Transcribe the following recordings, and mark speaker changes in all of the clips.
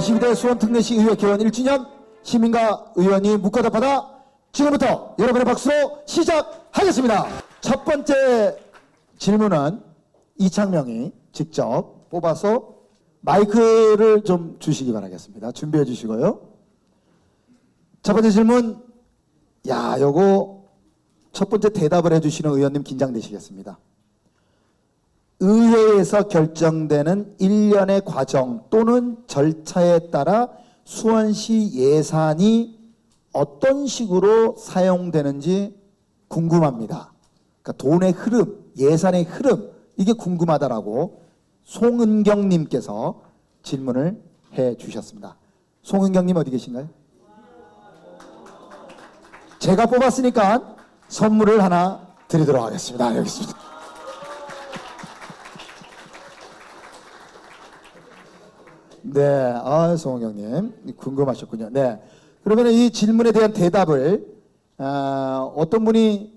Speaker 1: 제12대 수원특례시 의회 개원 1주년 시민과 의원이 묵과답하다 지금부터 여러분의 박수로 시작하겠습니다. 첫 번째 질문은 이창명이 직접 뽑아서 마이크를 좀 주시기 바라겠습니다. 준비해 주시고요. 첫 번째 질문, 요거 첫 번째 대답을 해주시는 의원님 긴장되시겠습니다. 의회에서 결정되는 일련의 과정 또는 절차에 따라 수원시 예산이 어떤 식으로 사용되는지 궁금합니다. 그러니까 돈의 흐름, 예산의 흐름, 이게 궁금하다라고 송은경님께서 질문을 해 주셨습니다. 송은경님 어디 계신가요? 제가 뽑았으니까 선물을 하나 드리도록 하겠습니다. 여기 있습니다. 네, 송은경님 궁금하셨군요. 네, 그러면 이 질문에 대한 대답을 어떤 분이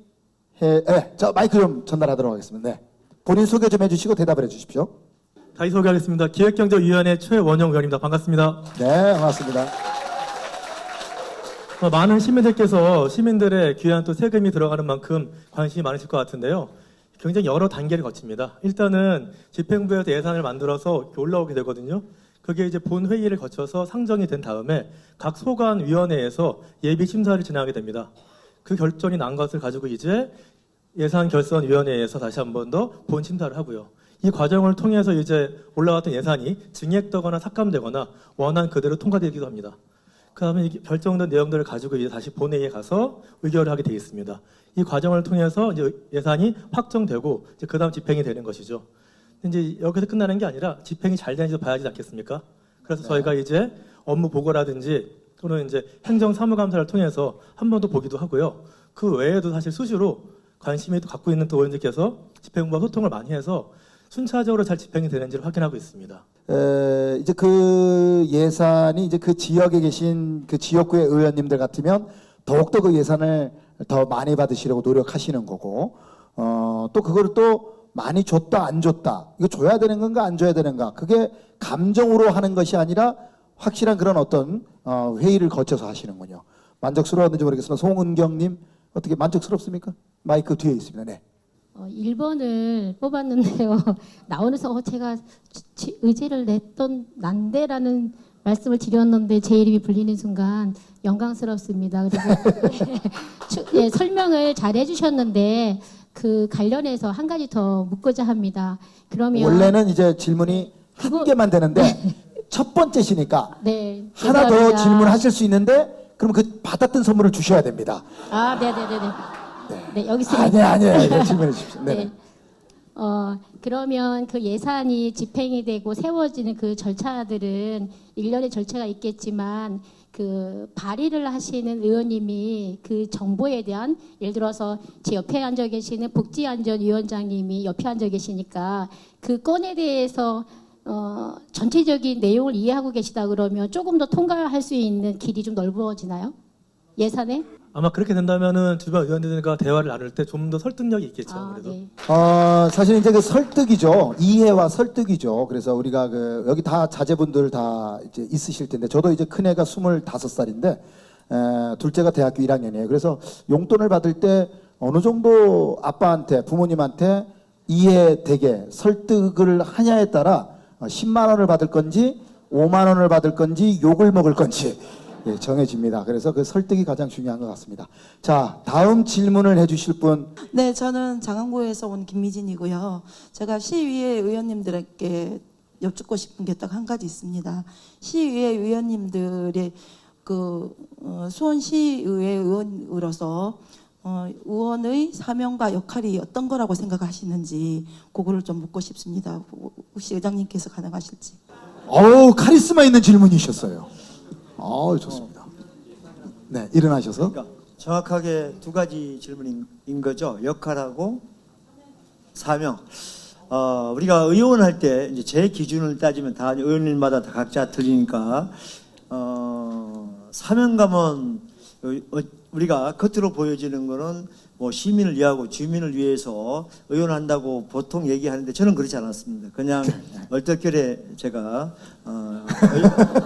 Speaker 1: 저 마이크 좀 전달하도록 하겠습니다. 네, 본인 소개 좀 해주시고 대답을 해주십시오.
Speaker 2: 다시 소개하겠습니다. 기획경제위원회 최원영 의원입니다. 반갑습니다.
Speaker 1: 네, 반갑습니다.
Speaker 2: 많은 시민들께서 시민들의 귀한 또 세금이 들어가는 만큼 관심이 많으실 것 같은데요. 굉장히 여러 단계를 거칩니다. 일단은 집행부에서 예산을 만들어서 올라오게 되거든요. 그게 이제 본회의를 거쳐서 상정이 된 다음에 각 소관위원회에서 예비심사를 진행하게 됩니다. 그 결정이 난 것을 가지고 이제 예산결선위원회에서 다시 한 번 더 본심사를 하고요. 이 과정을 통해서 이제 올라왔던 예산이 증액되거나 삭감되거나 원안 그대로 통과되기도 합니다. 그 다음에 결정된 내용들을 가지고 이제 다시 본회의에 가서 의결을 하게 되어 있습니다. 이 과정을 통해서 이제 예산이 확정되고 이제 그 다음 집행이 되는 것이죠. 이제 여기서 끝나는 게 아니라 집행이 잘 되는지 봐야지 않겠습니까? 그래서
Speaker 1: 네.
Speaker 2: 저희가 이제 업무 보고라든지 또는 이제 행정사무감사를 통해서 한 번 더 보기도 하고요. 그 외에도 사실 수시로 관심이 갖고 있는 또 의원님께서 집행부와 소통을 많이 해서 순차적으로 잘 집행이 되는지를 확인하고 있습니다.
Speaker 1: 이제 그 예산이 이제 그 지역에 계신 그 지역구의 의원님들 같으면 더욱더 그 예산을 더 많이 받으시려고 노력하시는 거고, 또 그거를 또 많이 줬다 안 줬다, 이거 줘야 되는 건가 안 줘야 되는가, 그게 감정으로 하는 것이 아니라 확실한 그런 어떤 회의를 거쳐서 하시는군요. 만족스러웠는지 모르겠으나 송은경님 어떻게 만족스럽습니까? 마이크 뒤에 있습니다. 네.
Speaker 3: 1번을 뽑았는데요. 나오면서 제가 의제를 냈던 난데라는 말씀을 드렸는데 제 이름이 불리는 순간 영광스럽습니다. 그리고 설명을 잘 해주셨는데 그 관련해서 한 가지 더 묻고자 합니다. 그러면
Speaker 1: 원래는 이제 질문이 한 개만 되는데 첫 번째시니까
Speaker 3: 네,
Speaker 1: 하나 더 질문하실 수 있는데 그럼 그 받았던 선물을 주셔야 됩니다.
Speaker 3: 네네네네. 네, 여기 있습니다.
Speaker 1: 아니에요. 질문해 주십시오.
Speaker 3: 네. 그러면 그 예산이 집행이 되고 세워지는 그 절차들은 일련의 절차가 있겠지만 그 발의를 하시는 의원님이 그 정보에 대한, 예를 들어서 제 옆에 앉아 계시는 복지안전위원장님이 옆에 앉아 계시니까 그 건에 대해서 전체적인 내용을 이해하고 계시다 그러면 조금 더 통과할 수 있는 길이 좀 넓어지나요? 예산에?
Speaker 2: 아마 그렇게 된다면은 주변 의원들과 대화를 나눌 때 좀 더 설득력이 있겠죠. 아무래도.
Speaker 3: 네.
Speaker 1: 사실 이제 그 설득이죠. 이해와 설득이죠. 그래서 우리가 여기 다 자제분들 다 이제 있으실 텐데, 저도 이제 큰애가 25살인데 둘째가 대학교 1학년이에요. 그래서 용돈을 받을 때 어느 정도 아빠한테, 부모님한테 이해되게 설득을 하냐에 따라 10만 원을 받을 건지 5만 원을 받을 건지 욕을 먹을 건지 정해집니다. 그래서 그 설득이 가장 중요한 것 같습니다. 자, 다음 질문을 해주실 분.
Speaker 4: 네, 저는 장안구에서 온 김미진이고요. 제가 시의회 의원님들에게 여쭙고 싶은 게 딱 한 가지 있습니다. 시의회 의원님들의 수원시의회 의원으로서 의원의 사명과 역할이 어떤 거라고 생각하시는지 그거를 좀 묻고 싶습니다. 혹시 의장님께서 가능하실지.
Speaker 1: 카리스마 있는 질문이셨어요. 좋습니다. 네, 일어나셔서.
Speaker 5: 그러니까 정확하게 두 가지 질문인 거죠. 역할하고 사명. 우리가 의원할 때 이제 제 기준을 따지면 다 의원님마다 다 각자 틀리니까 사명감은 우리가 겉으로 보여지는 거는 뭐 시민을 위하고 주민을 위해서 의원한다고 보통 얘기하는데 저는 그렇지 않았습니다. 그냥 얼떨결에 제가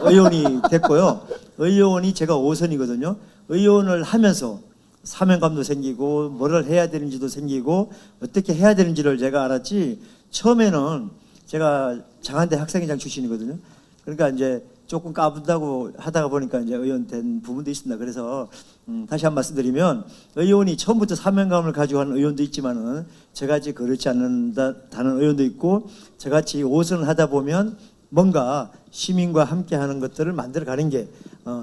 Speaker 5: 의원이 됐고요. 의원이 제가 5선이거든요. 의원을 하면서 사명감도 생기고 뭐를 해야 되는지도 생기고 어떻게 해야 되는지를 제가 알았지. 처음에는 제가 장안대 학생회장 출신이거든요. 그러니까 이제 조금 까분다고 하다가 보니까 이제 의원 된 부분도 있습니다. 그래서 다시 한 말씀드리면 의원이 처음부터 사명감을 가지고 하는 의원도 있지만은 저같이 그렇지 않는다는 의원도 있고 저같이 5선을 하다 보면 뭔가 시민과 함께 하는 것들을 만들어가는 게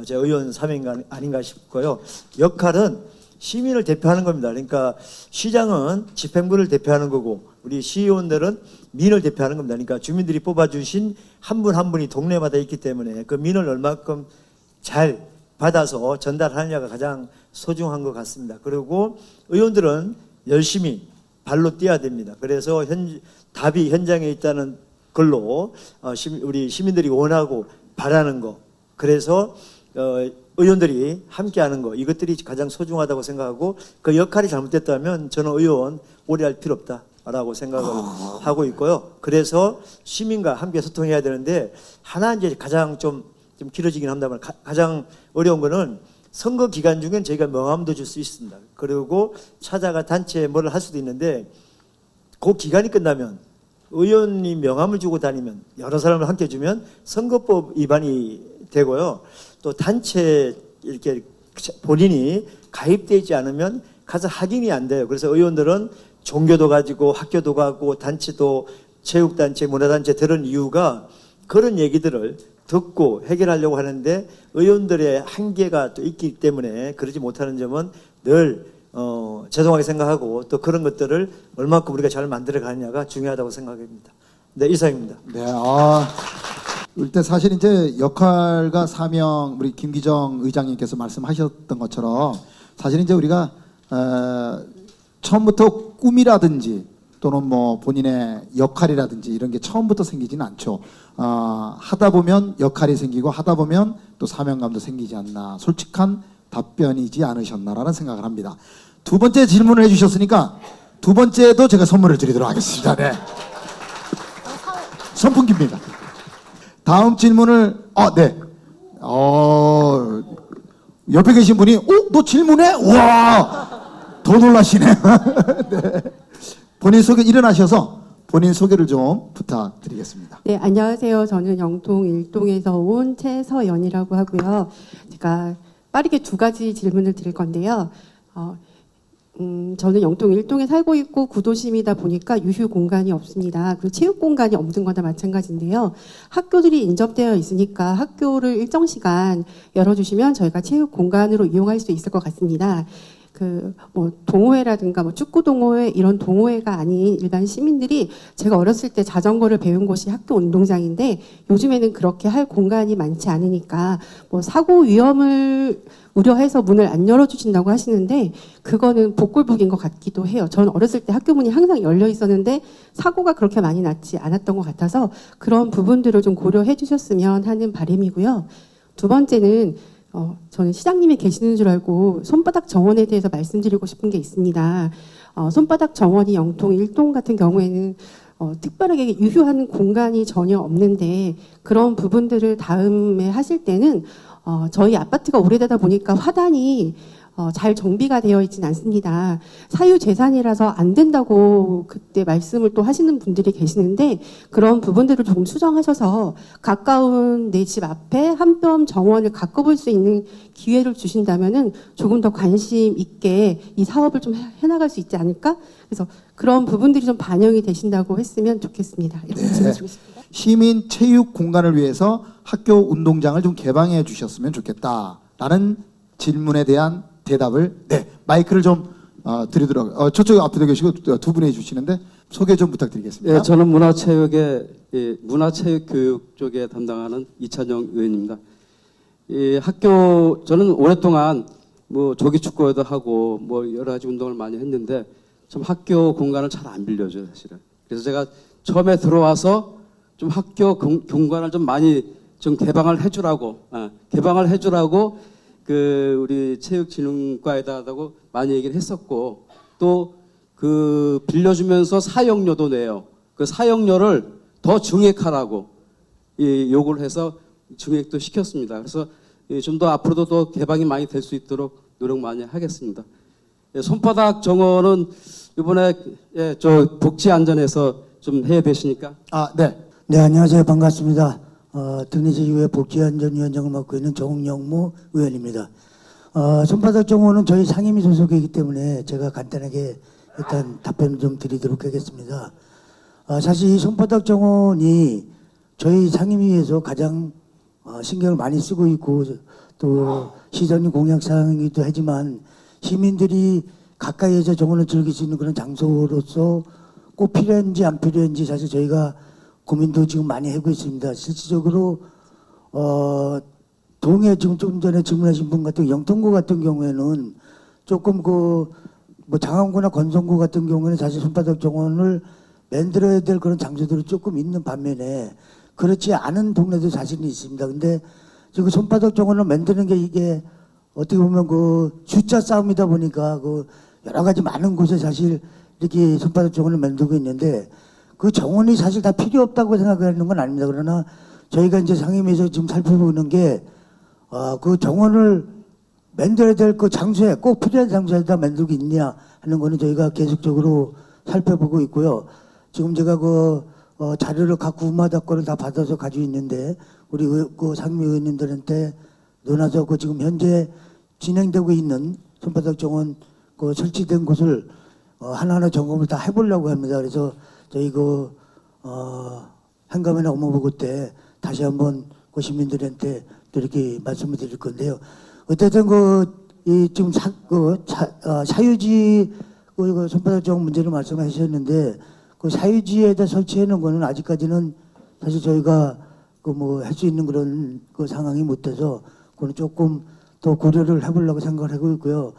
Speaker 5: 제 의원 사명이 아닌가 싶고요. 역할은 시민을 대표하는 겁니다. 그러니까 시장은 집행부를 대표하는 거고 우리 시의원들은 민을 대표하는 겁니다. 그러니까 주민들이 뽑아주신 한 분 한 분이 동네마다 있기 때문에 그 민을 얼마큼 잘 받아서 전달하느냐가 가장 소중한 것 같습니다. 그리고 의원들은 열심히 발로 뛰어야 됩니다. 그래서 답이 현장에 있다는 걸로 우리 시민들이 원하고 바라는 거, 그래서 의원들이 함께하는 거, 이것들이 가장 소중하다고 생각하고 그 역할이 잘못됐다면 저는 의원 오래 할 필요 없다라고 생각을 하고 있고요. 그래서 시민과 함께 소통해야 되는데 하나 이제 가장 좀 길어지긴 합니다만 가장 어려운 거는 선거 기간 중엔 저희가 명함도 줄 수 있습니다. 그리고 찾아가 단체에 뭐를 할 수도 있는데 그 기간이 끝나면 의원이 명함을 주고 다니면 여러 사람을 함께 주면 선거법 위반이 되고요. 또 단체 이렇게 본인이 가입되지 않으면 가서 확인이 안 돼요. 그래서 의원들은 종교도 가지고 학교도 가고 단체도 체육단체, 문화단체 들은 이유가 그런 얘기들을 듣고 해결하려고 하는데 의원들의 한계가 또 있기 때문에 그러지 못하는 점은 늘 죄송하게 생각하고 또 그런 것들을 얼마큼 우리가 잘 만들어 가느냐가 중요하다고 생각합니다. 네, 이상입니다.
Speaker 1: 네, 일단 사실 이제 역할과 사명 우리 김기정 의장님께서 말씀하셨던 것처럼 사실 이제 우리가 처음부터 꿈이라든지 또는 뭐 본인의 역할이라든지 이런 게 처음부터 생기지는 않죠. 하다 보면 역할이 생기고 하다 보면 또 사명감도 생기지 않나, 솔직한 답변이지 않으셨나라는 생각을 합니다. 두 번째 질문을 해주셨으니까 두 번째도 제가 선물을 드리도록 하겠습니다. 네. 선풍기입니다. 다음 질문을 네. 옆에 계신 분이 너 질문해? 우와, 더 놀라시네. 네. 본인 소개 일어나셔서 본인 소개를 좀 부탁드리겠습니다.
Speaker 6: 네, 안녕하세요. 저는 영통 일동에서 온 최서연이라고 하고요. 제가 빠르게 두 가지 질문을 드릴 건데요. 저는 영통 일동에 살고 있고 구도심이다 보니까 유휴 공간이 없습니다. 그리고 체육 공간이 없는 거나 마찬가지인데요. 학교들이 인접되어 있으니까 학교를 일정 시간 열어주시면 저희가 체육 공간으로 이용할 수 있을 것 같습니다. 뭐 동호회라든가 뭐 축구 동호회 이런 동호회가 아닌 일반 시민들이 제가 어렸을 때 자전거를 배운 곳이 학교 운동장인데 요즘에는 그렇게 할 공간이 많지 않으니까 뭐 사고 위험을 우려해서 문을 안 열어주신다고 하시는데 그거는 복골복인 것 같기도 해요. 저는 어렸을 때 학교 문이 항상 열려 있었는데 사고가 그렇게 많이 났지 않았던 것 같아서 그런 부분들을 좀 고려해 주셨으면 하는 바람이고요. 두 번째는 저는 시장님이 계시는 줄 알고 손바닥 정원에 대해서 말씀드리고 싶은 게 있습니다. 손바닥 정원이 영통 일동 같은 경우에는 특별하게 유휴하는 공간이 전혀 없는데 그런 부분들을 다음에 하실 때는 저희 아파트가 오래되다 보니까 화단이 잘 정비가 되어 있지는 않습니다. 사유재산이라서 안 된다고 그때 말씀을 또 하시는 분들이 계시는데 그런 부분들을 조금 수정하셔서 가까운 내 집 앞에 한 뼘 정원을 가꿔볼 수 있는 기회를 주신다면은 조금 더 관심 있게 이 사업을 좀 해나갈 수 있지 않을까? 그래서 그런 부분들이 좀 반영이 되신다고 했으면 좋겠습니다. 이렇게 질문 드리겠습니다.
Speaker 1: 시민 체육 공간을 위해서 학교 운동장을 좀 개방해 주셨으면 좋겠다라는 질문에 대한 대답을 마이크를 좀 드리도록 저쪽 앞에도 계시고 두 분이 해주시는데 소개 좀 부탁드리겠습니다.
Speaker 7: 예, 저는 문화체육 교육 쪽에 담당하는 이찬영 의원입니다. 저는 오랫동안 뭐 조기 축구도 하고 뭐 여러 가지 운동을 많이 했는데 좀 학교 공간을 잘 안 빌려줘요, 사실은. 그래서 제가 처음에 들어와서 좀 학교 공간을 좀 많이 좀 개방을 해주라고 우리 체육진흥과에다가 많이 얘기를 했었고 또 그 빌려주면서 사용료도 내요. 그 사용료를 더 증액하라고 요구를 해서 증액도 시켰습니다. 그래서 좀 더 앞으로도 더 개방이 많이 될 수 있도록 노력 많이 하겠습니다. 손바닥 정원은 이번에 저 복지안전에서 좀 해야 되시니까.
Speaker 1: 아, 네.
Speaker 8: 네, 안녕하세요. 반갑습니다. 등리제 이후에 복지안전위원장을 맡고 있는 정영무 의원입니다. 손바닥 정원은 저희 상임위 소속이기 때문에 제가 간단하게 일단 답변을 좀 드리도록 하겠습니다. 사실 이 손바닥 정원이 저희 상임위에서 가장 신경을 많이 쓰고 있고 또 시장님 공약사항이기도 하지만 시민들이 가까이에서 정원을 즐길 수 있는 그런 장소로서 꼭 필요한지 안 필요한지 사실 저희가 고민도 지금 많이 하고 있습니다. 실질적으로 동해 지금 좀 전에 질문하신 분 같은 영통구 같은 경우에는 조금 뭐 장안구나 건성구 같은 경우에는 사실 손바닥 정원을 만들어야 될 그런 장소들이 조금 있는 반면에 그렇지 않은 동네도 사실은 있습니다. 근데 지금 손바닥 정원을 만드는 게 이게 어떻게 보면 그 숫자 싸움이다 보니까 그 여러 가지 많은 곳에 사실 이렇게 손바닥 정원을 만들고 있는데 그 정원이 사실 다 필요 없다고 생각하는 건 아닙니다. 그러나 저희가 이제 상임위에서 지금 살펴보는 게 그 정원을 만들어야 될 그 장소에 꼭 필요한 장소에다 만들고 있냐 하는 거는 저희가 계속적으로 살펴보고 있고요. 지금 제가 자료를 각 구마다 거를 다 받아서 가지고 있는데 우리 그 상임위 의원님들한테 논하서 지금 현재 진행되고 있는 손바닥 정원 설치된 곳을 하나하나 점검을 다 해보려고 합니다. 그래서 저희 한가문의 업무보고 때 다시 한번 시민들한테 또 이렇게 말씀을 드릴 건데요. 어쨌든 지금 사유지 손바닥 정원 문제를 말씀하셨는데 그 사유지에다 설치하는 거는 아직까지는 사실 저희가 할 수 있는 그런 상황이 못 돼서 그건 조금 더 고려를 해보려고 생각을 하고 있고요.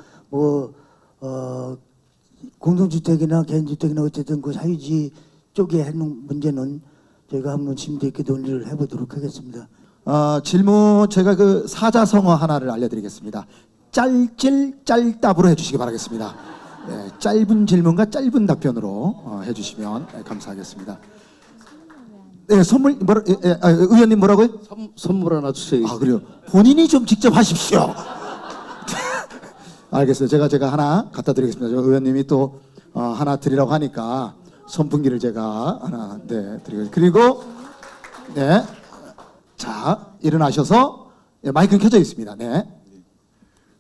Speaker 8: 공동주택이나 개인주택이나 어쨌든 그 사유지 쪽에 하는 문제는 저희가 한번 심도 있게 논의를 해보도록 하겠습니다.
Speaker 1: 질문 제가 사자성어 하나를 알려드리겠습니다. 짤답으로 해주시기 바라겠습니다. 네, 짧은 질문과 짧은 답변으로 해주시면 감사하겠습니다. 네, 선물 의원님 뭐라고요?
Speaker 7: 선물 하나 주세요.
Speaker 1: 아, 그래요. 본인이 좀 직접 하십시오. 알겠어요. 제가 하나 갖다 드리겠습니다. 저 의원님이 또 하나 드리라고 하니까 선풍기를 제가 하나 드리겠습니다. 그리고 네, 자 일어나셔서 마이크는 켜져 있습니다.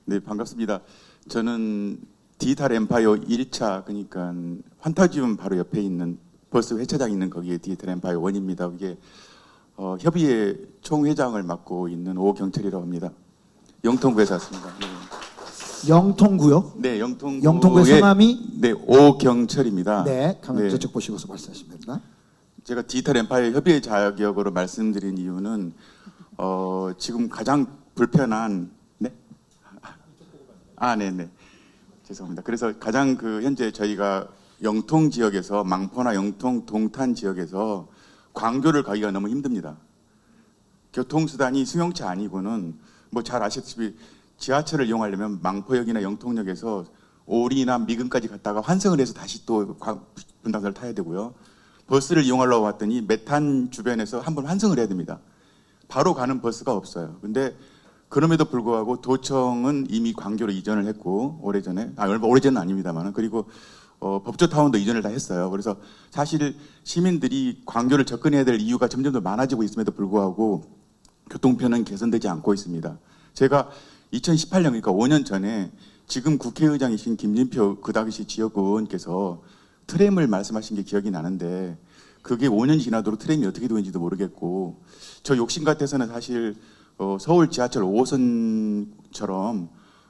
Speaker 9: 네, 반갑습니다. 저는 디지털 엠파이어 1차 그러니까 환타지움 바로 옆에 있는 버스 회차장 있는 거기에 디지털 엠파이어 1입니다. 이게 협의회 총회장을 맡고 있는 오경철이라고 합니다. 영통구에서 왔습니다. 네.
Speaker 1: 영통구요?
Speaker 9: 네, 영통구의
Speaker 1: 영통구의 성함이
Speaker 9: 네, 오경철입니다.
Speaker 1: 네,
Speaker 9: 네.
Speaker 1: 저쪽 보시고서 말씀하시면 됩니다.
Speaker 9: 제가 디지털 엠파이어 협의회 자격으로 말씀드린 이유는 지금 가장 불편한 네네 죄송합니다. 그래서 가장 현재 저희가 영통 지역에서 망포나 영통 동탄 지역에서 광교를 가기가 너무 힘듭니다. 교통수단이 승용차 아니고는 잘 아시다시피 지하철을 이용하려면 망포역이나 영통역에서 오리나 미근까지 갔다가 환승을 해서 다시 또 분당선을 타야 되고요. 버스를 이용하려고 왔더니 메탄 주변에서 한번 환승을 해야 됩니다. 바로 가는 버스가 없어요. 근데 그럼에도 불구하고 도청은 이미 광교로 이전을 했고 오래전에 얼마 오래전은 아닙니다만 그리고 법조타운도 이전을 다 했어요. 그래서 사실 시민들이 광교를 접근해야 될 이유가 점점 더 많아지고 있음에도 불구하고 교통편은 개선되지 않고 있습니다. 제가 2018년 그러니까 5년 전에 지금 국회의장이신 김진표 그 당시 지역구원께서 트램을 말씀하신 게 기억이 나는데 그게 5년이 지나도록 트램이 어떻게 되는지도 모르겠고 저 욕심 같아서는 사실 서울 지하철 5호선처럼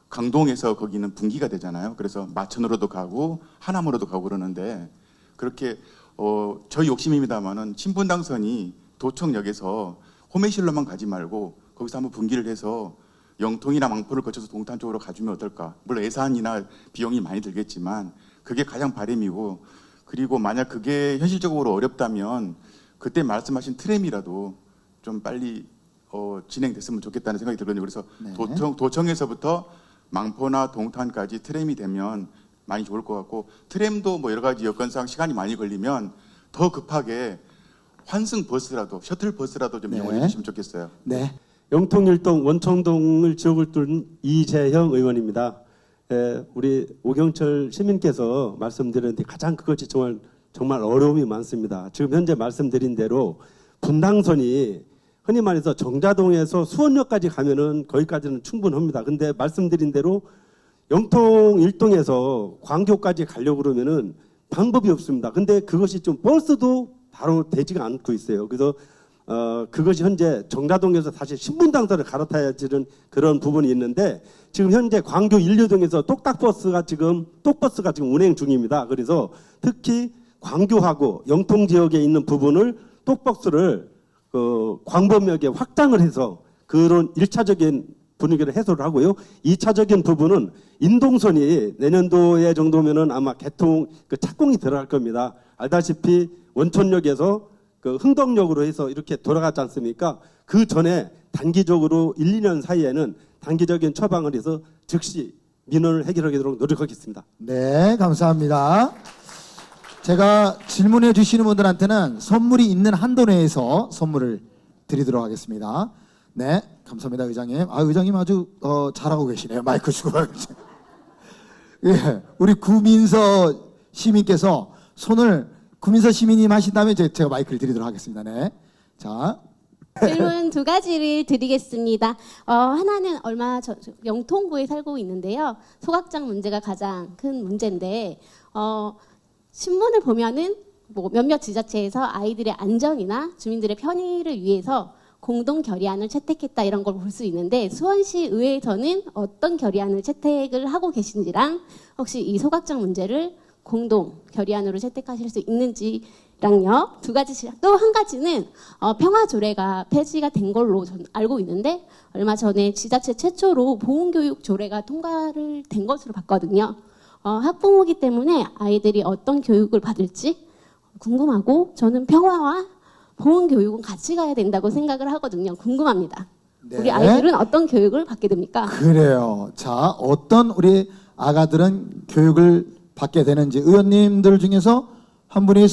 Speaker 9: 강동에서 거기는 분기가 되잖아요. 그래서 마천으로도 가고 하남으로도 가고 그러는데 그렇게 저희 욕심입니다만은 신분당선이 도청역에서 호메실로만 가지 말고 거기서 한번 분기를 해서 영통이나 망포를 거쳐서 동탄 쪽으로 가주면 어떨까. 물론 예산이나 비용이 많이 들겠지만 그게 가장 바람이고 그리고 만약 그게 현실적으로 어렵다면 그때 말씀하신 트램이라도 좀 빨리 진행됐으면 좋겠다는 생각이 들거든요. 그래서
Speaker 1: 네.
Speaker 9: 도청에서부터 망포나 동탄까지 트램이 되면 많이 좋을 것 같고, 트램도 뭐 여러 가지 여건상 시간이 많이 걸리면 더 급하게 환승 버스라도, 셔틀 버스라도 좀
Speaker 1: 네.
Speaker 9: 이용해 주시면 좋겠어요.
Speaker 1: 네.
Speaker 10: 영통일동 원청동을 지역을 뚫은 이재형 의원입니다. 우리 오경철 시민께서 말씀드렸는데 가장 그것이 정말 어려움이 많습니다. 지금 현재 말씀드린 대로 분당선이 흔히 말해서 정자동에서 수원역까지 가면은 거기까지는 충분합니다. 근데 말씀드린 대로 영통 일동에서 광교까지 가려고 그러면은 방법이 없습니다. 근데 그것이 좀 버스도 바로 되지가 않고 있어요. 그래서 그것이 현재 정자동에서 다시 신분당선을 갈아타야 되는 그런 부분이 있는데, 지금 현재 광교 1호동에서 똑버스가 지금 운행 중입니다. 그래서 특히 광교하고 영통 지역에 있는 부분을 똑버스를 광범위하게 확장을 해서 그런 1차적인 분위기를 해소를 하고요. 2차적인 부분은 인동선이 내년도에 정도면은 아마 착공이 들어갈 겁니다. 알다시피 원촌역에서 흥덕역으로 해서 이렇게 돌아갔지 않습니까? 그 전에 단기적으로 1, 2년 사이에는 단기적인 처방을 해서 즉시 민원을 해결하도록 노력하겠습니다.
Speaker 1: 네, 감사합니다. 제가 질문해 주시는 분들한테는 선물이 있는 한도 내에서 선물을 드리도록 하겠습니다. 네, 감사합니다, 의장님. 의장님 아주 잘하고 계시네요. 마이크 주고. 예, 우리 구민서 시민께서 구민서 시민님 하신 다음에 제가 마이크를 드리도록 하겠습니다. 네. 자.
Speaker 11: 질문 두 가지를 드리겠습니다. 하나는 영통구에 살고 있는데요. 소각장 문제가 가장 큰 문제인데, 신문을 보면은 몇몇 지자체에서 아이들의 안전이나 주민들의 편의를 위해서 공동 결의안을 채택했다 이런 걸 볼 수 있는데, 수원시 의회에서는 어떤 결의안을 채택을 하고 계신지랑 혹시 이 소각장 문제를 공동 결의안으로 채택하실 수 있는지랑요. 두 가지. 또 한 가지는 평화조례가 폐지가 된 걸로 저는 알고 있는데, 얼마 전에 지자체 최초로 보훈교육 조례가 통과를 된 것으로 봤거든요. 학부모기 때문에 아이들이 어떤 교육을 받을지 궁금하고, 저는 평화와 보훈교육은 같이 가야 된다고 생각을 하거든요. 궁금합니다.
Speaker 1: 네.
Speaker 11: 우리 아이들은 어떤 교육을 받게 됩니까?
Speaker 1: 그래요. 자, 어떤 우리 아가들은 교육을 받게 되는지 의원님들 중에서 한 분이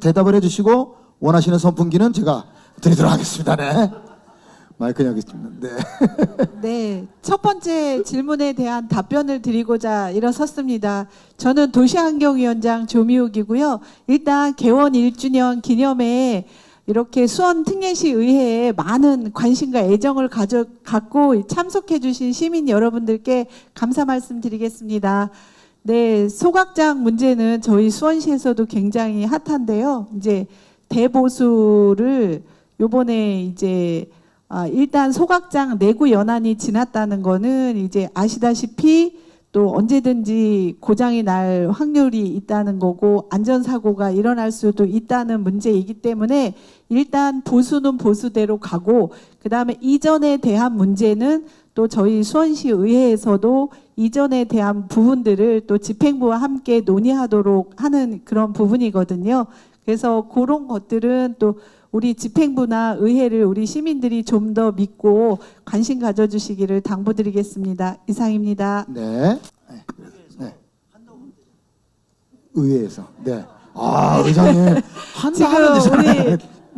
Speaker 1: 대답을 해주시고 원하시는 선풍기는 제가 드리도록 하겠습니다. 네. 마이크 여기 있습니다. 네.
Speaker 12: 네, 첫 번째 질문에 대한 답변을 드리고자 일어섰습니다. 저는 도시환경위원장 조미욱이고요. 일단 개원 1주년 기념에 이렇게 수원 특례시 의회에 많은 관심과 애정을 갖고 참석해 주신 시민 여러분들께 감사 말씀드리겠습니다. 네, 소각장 문제는 저희 수원시에서도 굉장히 핫한데요. 이제 대보수를 요번에 이제 일단 소각장 내구 연한이 지났다는 거는 이제 아시다시피 또 언제든지 고장이 날 확률이 있다는 거고 안전사고가 일어날 수도 있다는 문제이기 때문에 일단 보수는 보수대로 가고, 그 다음에 이전에 대한 문제는 또 저희 수원시 의회에서도 이전에 대한 부분들을 또 집행부와 함께 논의하도록 하는 그런 부분이거든요. 그래서 그런 것들은 또 우리 집행부나 의회를 우리 시민들이 좀 더 믿고 관심 가져주시기를 당부드리겠습니다. 이상입니다.
Speaker 1: 네. 네. 의회에서. 네. 의장님.
Speaker 12: 지금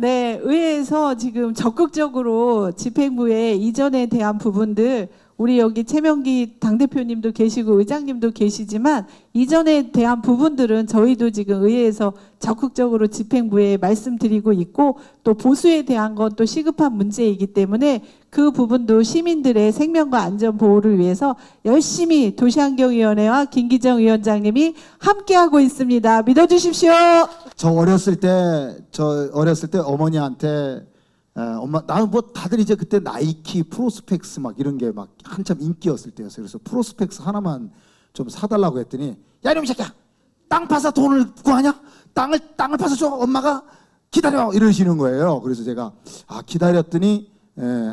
Speaker 12: 우리 의회에서 지금 적극적으로 집행부에 이전에 대한 부분들, 우리 여기 최명기 당대표님도 계시고 의장님도 계시지만 이전에 대한 부분들은 저희도 지금 의회에서 적극적으로 집행부에 말씀드리고 있고, 또 보수에 대한 건 또 시급한 문제이기 때문에 그 부분도 시민들의 생명과 안전 보호를 위해서 열심히 도시환경위원회와 김기정 위원장님이 함께하고 있습니다. 믿어주십시오.
Speaker 1: 저 어렸을 때 어머니한테 엄마, 나는 뭐 다들 이제 그때 나이키, 프로스펙스 막 이런 게 막 한참 인기였을 때였어요. 그래서 프로스펙스 하나만 좀 사달라고 했더니, 야, 이놈 새끼야! 땅 파서 돈을 구하냐? 땅을 파서 줘! 엄마가 기다려! 이러시는 거예요. 그래서 제가, 기다렸더니,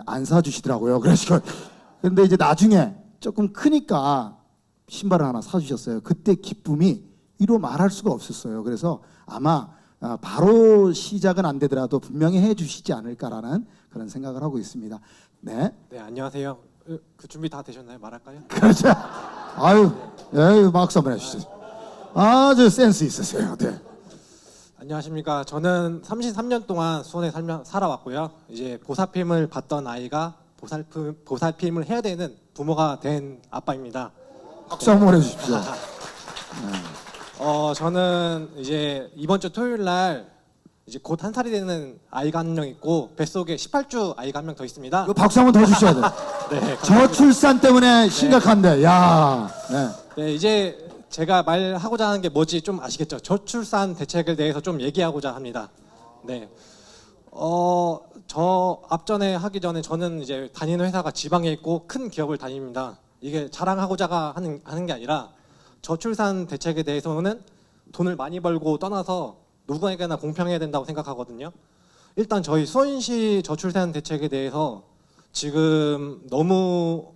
Speaker 1: 안 사주시더라고요. 그래서, 근데 이제 나중에 조금 크니까 신발을 하나 사주셨어요. 그때 기쁨이 이로 말할 수가 없었어요. 그래서 아마 바로 시작은 안 되더라도 분명히 해 주시지 않을까라는 그런 생각을 하고 있습니다. 네.
Speaker 13: 네, 안녕하세요. 그 준비 다 되셨나요? 말할까요?
Speaker 1: 그렇죠. 박수 한번 해주시죠. 아주 센스 있으세요. 네.
Speaker 13: 안녕하십니까. 저는 33년 동안 수원에 살아왔고요. 이제 보살핌을 받던 아이가 보살핌을 해야 되는 부모가 된 아빠입니다.
Speaker 1: 박수 한번 해주십시오.
Speaker 13: 저는 이제 이번 주 토요일 날 이제 곧 1살이 되는 아이가 한 명 있고 뱃속에 18주 아이가 한 명 더 있습니다.
Speaker 1: 이거 박수 한번 더 주셔야 돼요.
Speaker 13: 네,
Speaker 1: 저출산 때문에 심각한데, 야. 네.
Speaker 13: 네, 이제 제가 말하고자 하는 게 뭔지 좀 아시겠죠? 저출산 대책에 대해서 좀 얘기하고자 합니다. 네. 저 앞전에 하기 전에 저는 이제 다니는 회사가 지방에 있고 큰 기업을 다닙니다. 이게 자랑하고자 하는 게 아니라 저출산 대책에 대해서는 돈을 많이 벌고 떠나서 누구에게나 공평해야 된다고 생각하거든요. 일단 저희 수원시 저출산 대책에 대해서 지금 너무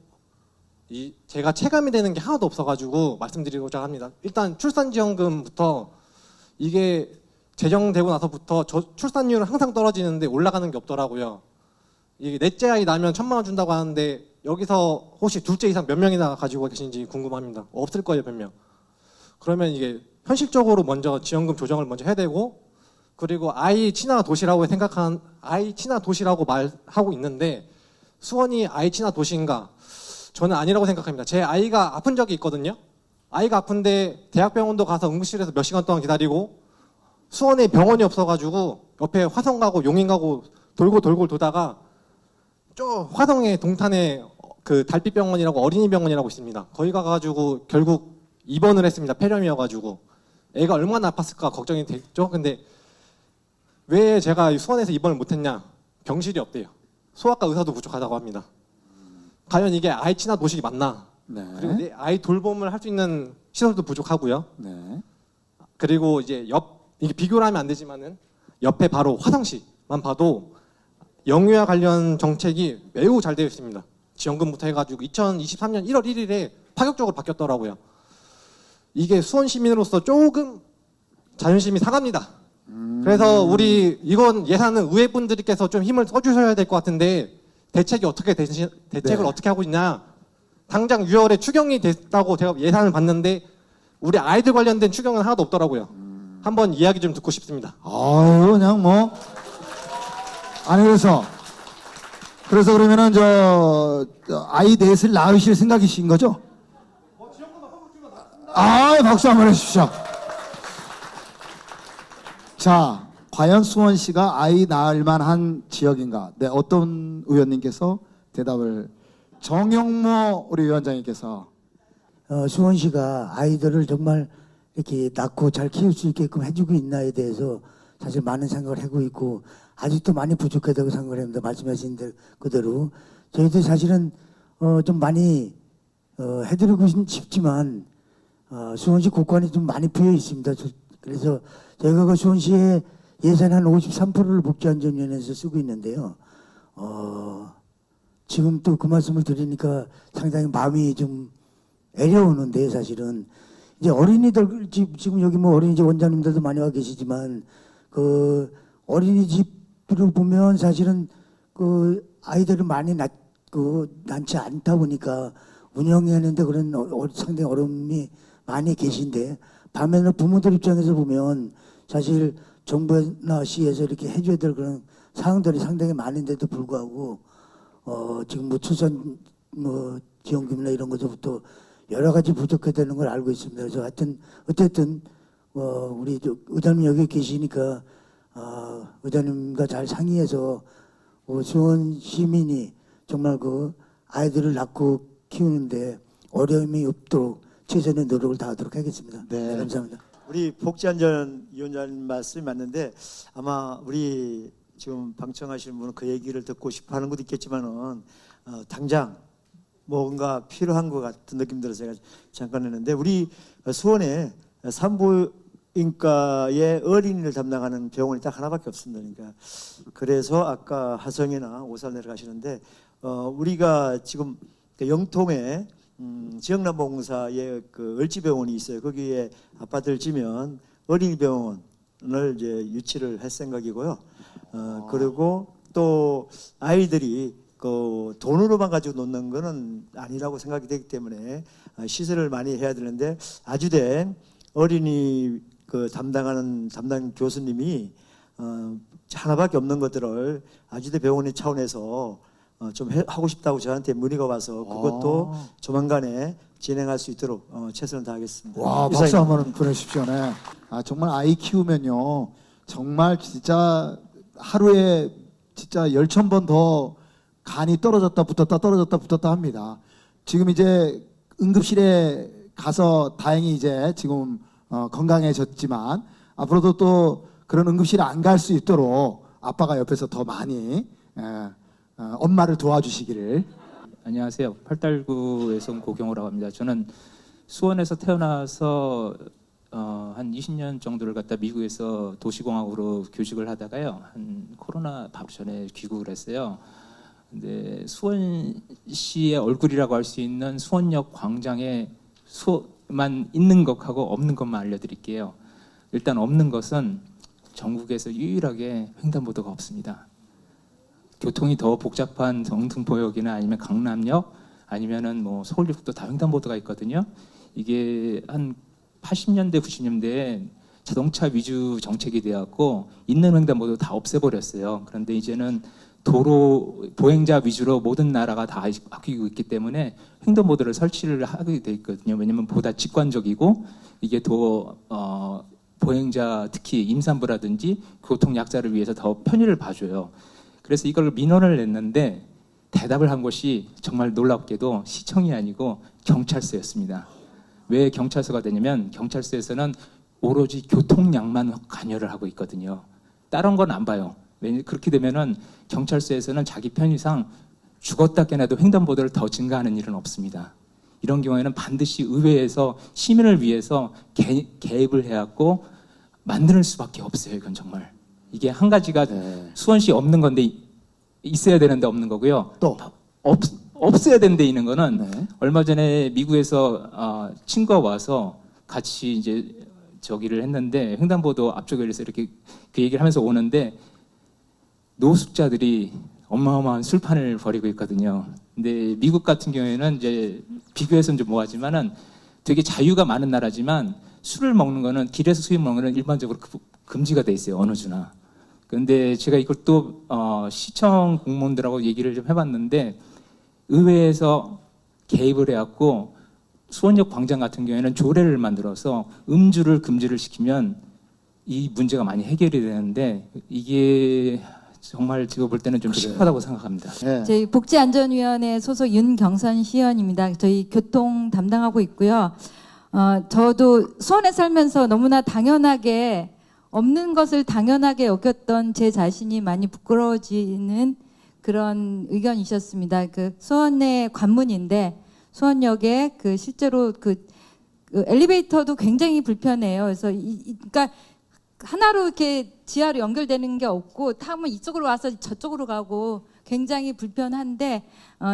Speaker 13: 제가 체감이 되는 게 하나도 없어가지고 말씀드리고자 합니다. 일단 출산지원금부터 이게 제정되고 나서부터 출산율은 항상 떨어지는데 올라가는 게 없더라고요. 이게 넷째 아이 나면 1,000만 원 준다고 하는데 여기서 혹시 둘째 이상 몇 명이나 가지고 계신지 궁금합니다. 없을 거예요, 몇 명. 그러면 이게 현실적으로 먼저 지원금 조정을 먼저 해야 되고, 그리고 아이 친화 도시라고 생각한 아이 친화 도시라고 말하고 있는데 수원이 아이 친화 도시인가? 저는 아니라고 생각합니다. 제 아이가 아픈 적이 있거든요. 아이가 아픈데 대학병원도 가서 응급실에서 몇 시간 동안 기다리고 수원에 병원이 없어가지고 옆에 화성 가고 용인 가고 돌고 돌다가 저 화성에 동탄에 그 달빛병원이라고 어린이병원이라고 있습니다. 거기 가가지고 결국 입원을 했습니다. 폐렴이어가지고 애가 얼마나 아팠을까 걱정이 됐죠. 근데 왜 제가 수원에서 입원을 못했냐? 병실이 없대요. 소아과 의사도 부족하다고 합니다. 과연 이게 아이 친화 도식이 맞나?
Speaker 1: 네.
Speaker 13: 그리고 내 아이 돌봄을 할 수 있는 시설도 부족하고요.
Speaker 1: 네.
Speaker 13: 그리고 이제 이게 비교를 하면 안 되지만은 옆에 바로 화성시만 봐도 영유아 관련 정책이 매우 잘 되어 있습니다. 지원금부터 해가지고 2023년 1월 1일에 파격적으로 바뀌었더라고요. 이게 수원 시민으로서 조금 자존심이 상합니다. 그래서 우리 이건 예산은 의회분들께서 좀 힘을 써주셔야 될 것 같은데 대책을
Speaker 1: 네.
Speaker 13: 어떻게 하고 있냐? 당장 6월에 추경이 됐다고 제가 예산을 봤는데 우리 아이들 관련된 추경은 하나도 없더라고요. 한번 이야기 좀 듣고 싶습니다.
Speaker 1: 아유, 그냥 뭐. 아니, 그래서 그러면은 아이 넷을 낳으실 생각이신 거죠? 박수 한번 해주십시오. 자, 과연 수원시가 아이 낳을 만한 지역인가? 네, 어떤 의원님께서 대답을, 정영모 우리 위원장님께서.
Speaker 8: 수원시가 아이들을 정말 이렇게 낳고 잘 키울 수 있게끔 해주고 있나에 대해서 사실 많은 생각을 하고 있고 아직도 많이 부족하다고 생각을 합니다. 말씀하신 그대로 저희들 사실은 좀 많이 해드리고 싶지만 수원시 곳간에 좀 많이 부여 있습니다. 그래서 저희가 그 수원시의 예산 한 53%를 복지안전위원회에서 쓰고 있는데요. 지금 또 그 말씀을 드리니까 상당히 마음이 좀 애려오는데 사실은 이제 어린이들 지금 여기 뭐 어린이집 원장님들도 많이 와 계시지만 그 어린이집을 보면 사실은 그 아이들을 많이 낳지 않다 보니까 운영하는데 그런 상당히 어려움이 많이 계신데 반면에 부모들 입장에서 보면 사실 정부나 시에서 이렇게 해줘야 될 그런 사항들이 상당히 많은데도 불구하고 지금 뭐 출산 지원금이나 이런 것부터 여러 가지 부족하다는 걸 알고 있습니다. 그래서 하여튼 어쨌든 우리 의장님 여기 계시니까 의장님과 잘 상의해서 수원 시민이 정말 그 아이들을 낳고 키우는데 어려움이 없도록 최선의 노력을 다하도록 하겠습니다. 네, 감사합니다.
Speaker 5: 우리 복지안전위원장님 말씀이 맞는데 아마 우리 지금 방청하시는 분은 그 얘기를 듣고 싶어하는 것도 있겠지만은 당장 뭔가 필요한 것 같은 느낌 들어서 제가 잠깐 했는데 우리 수원에 산부인과의 어린이를 담당하는 병원이 딱 하나밖에 없습니다. 그러니까 그래서 아까 하성이나 오산 내려가시는데 우리가 지금 영통에 지역남보공사의 그 을지병원이 있어요. 거기에 아파트를 지면 어린이병원을 이제 유치를 할 생각이고요. 그리고 또 아이들이 그 돈으로만 가지고 놓는 거는 아니라고 생각이 되기 때문에 시설을 많이 해야 되는데 아주된 어린이 그 담당 교수님이 하나밖에 없는 것들을 아주대 병원의 차원에서 좀 하고 싶다고 저한테 문의가 와서 그것도 조만간에 진행할 수 있도록 최선을 다하겠습니다.
Speaker 1: 와, 박수 한번 보내주십시오. 네. 정말 아이 키우면요, 정말 진짜 하루에 진짜 10,000번 더 간이 떨어졌다 붙었다 합니다. 지금 이제 응급실에 가서 다행히 이제 지금 건강해졌지만 앞으로도 또 그런 응급실에 안 갈 수 있도록 아빠가 옆에서 더 많이 엄마를 도와주시기를.
Speaker 14: 안녕하세요. 팔달구에서 온 고경호라고 합니다. 저는 수원에서 태어나서 한 20년 정도를 갖다 미국에서 도시공학으로 교직을 하다가요. 한 코로나 바로 전에 귀국을 했어요. 근데 수원시의 얼굴이라고 할 수 있는 수원역 광장에 만 있는 것하고 없는 것만 알려드릴게요. 일단 없는 것은 전국에서 유일하게 횡단보도가 없습니다. 교통이 더 복잡한 영등포역이나 아니면 강남역 아니면은 뭐 서울역도 다 횡단보도가 있거든요. 이게 한 80년대 90년대에 자동차 위주 정책이 되었고 있는 횡단보도 다 없애버렸어요. 그런데 이제는 도로 보행자 위주로 모든 나라가 다 바뀌고 있기 때문에 횡단보도를 설치를 하게 돼 있거든요. 왜냐하면 보다 직관적이고 이게 더 보행자 특히 임산부라든지 교통약자를 위해서 더 편의를 봐줘요. 그래서 이걸 민원을 냈는데 대답을 한 것이 정말 놀랍게도 시청이 아니고 경찰서였습니다. 왜 경찰서가 되냐면 경찰서에서는 오로지 교통량만 관여를 하고 있거든요. 다른 건 안 봐요. 그렇게 되면은 경찰서에서는 자기 편의상 죽었다 깨나도 횡단보도를 더 증가하는 일은 없습니다. 이런 경우에는 반드시 의회에서 시민을 위해서 개입을 해갖고 만들 수밖에 없어요. 이건 정말. 이게 한 가지가 수원시 없는 건데 있어야 되는데 없는 거고요.
Speaker 1: 또
Speaker 14: 없어야 되는데 있는 거는 얼마 전에 미국에서 친구가 와서 같이 이제 저기를 했는데 횡단보도 앞쪽에서 이렇게 그 얘기를 하면서 오는데 노숙자들이 어마어마한 술판을 벌이고 있거든요. 근데 미국 같은 경우에는 이제 비교해서는 좀 뭐하지만은 되게 자유가 많은 나라지만 술을 먹는 거는 길에서 술 먹는 거는 일반적으로 금지가 돼 있어요. 어느 주나. 그런데 제가 이걸 또 시청 공무원들하고 얘기를 좀 해봤는데 의회에서 개입을 해갖고 수원역 광장 같은 경우에는 조례를 만들어서 음주를 금지를 시키면 이 문제가 많이 해결이 되는데 이게 정말 제가 볼 때는 좀 심하다고 생각합니다.
Speaker 15: 저희 복지안전위원회 소속 윤경선 시의원입니다. 저희 교통 담당하고 있고요. 저도 수원에 살면서 너무나 당연하게 없는 것을 당연하게 여겼던 제 자신이 많이 부끄러워지는 그런 의견이셨습니다. 그 수원의 관문인데 수원역에 그 실제로 그 엘리베이터도 굉장히 불편해요. 그래서 그러니까 하나로 이렇게 지하로 연결되는 게 없고 타면 이쪽으로 와서 저쪽으로 가고 굉장히 불편한데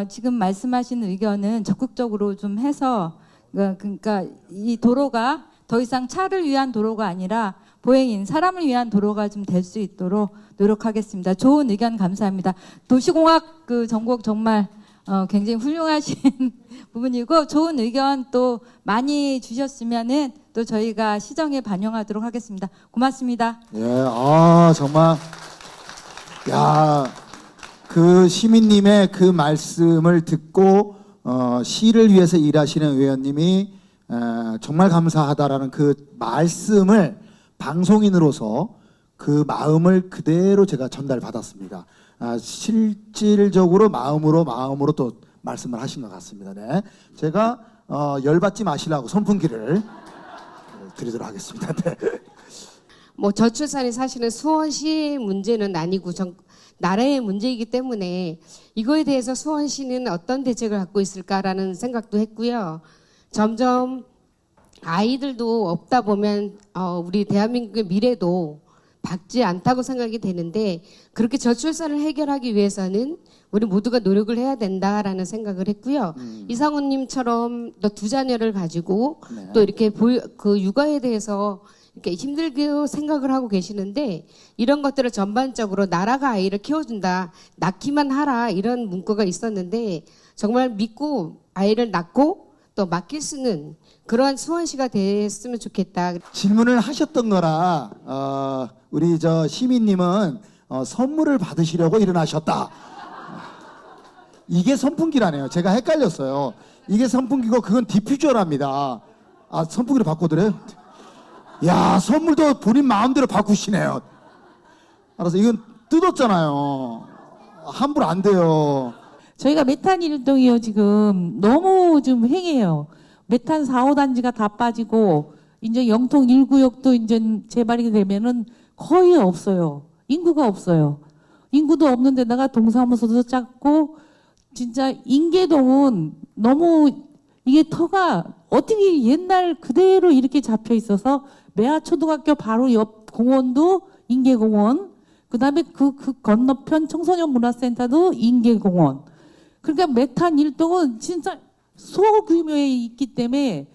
Speaker 15: 지금 말씀하신 의견은 적극적으로 좀 해서 그러니까 이 도로가 더 이상 차를 위한 도로가 아니라 보행인 사람을 위한 도로가 좀 될 수 있도록 노력하겠습니다. 좋은 의견 감사합니다. 도시공학 그 전공 정말 굉장히 훌륭하신 부분이고 좋은 의견 또 많이 주셨으면은 또 저희가 시정에 반영하도록 하겠습니다. 고맙습니다.
Speaker 1: 예, 정말 그 시민님의 그 말씀을 듣고 시를 위해서 일하시는 의원님이 정말 감사하다라는 그 말씀을 방송인으로서 그 마음을 그대로 제가 전달받았습니다. 실질적으로 마음으로 또 말씀을 하신 것 같습니다. 네. 제가 열받지 마시라고 선풍기를 드리도록 하겠습니다. 네.
Speaker 16: 뭐 저출산이 사실은 수원시 문제는 아니고 나라의 문제이기 때문에 이거에 대해서 수원시는 어떤 대책을 갖고 있을까라는 생각도 했고요. 점점 아이들도 없다 보면 우리 대한민국의 미래도 밝지 않다고 생각이 되는데 그렇게 저출산을 해결하기 위해서는 우리 모두가 노력을 해야 된다라는 생각을 했고요. 이상훈님처럼 또 두 자녀를 가지고 또 이렇게 그 육아에 대해서 이렇게 힘들게 생각을 하고 계시는데 이런 것들을 전반적으로 나라가 아이를 키워준다, 낳기만 하라 이런 문구가 있었는데 정말 믿고 아이를 낳고 또 맡길 수 있는 그러한 수원시가 됐으면 좋겠다.
Speaker 1: 질문을 하셨던 거라 우리 저 시민님은 선물을 받으시려고 일어나셨다. 이게 선풍기라네요. 제가 헷갈렸어요. 이게 선풍기고 그건 디퓨저랍니다. 아, 선풍기로 바꿔드려요? 야, 선물도 본인 마음대로 바꾸시네요. 알아서 이건 뜯었잖아요. 함부로 안 돼요.
Speaker 17: 저희가 메탄 일동이요 지금 너무 좀 행해요. 메탄 4, 5단지가 다 빠지고 이제 영통 1구역도 이제 재발이 되면은 거의 없어요. 인구가 없어요. 인구도 없는 데다가 동사무소도 작고 진짜 인계동은 너무 이게 터가 어떻게 옛날 그대로 이렇게 잡혀 있어서 매화초등학교 바로 옆 공원도 인계공원, 그다음에 그 건너편 청소년문화센터도 인계공원. 그러니까 메탄 일동은 진짜 소규모에 있기 때문에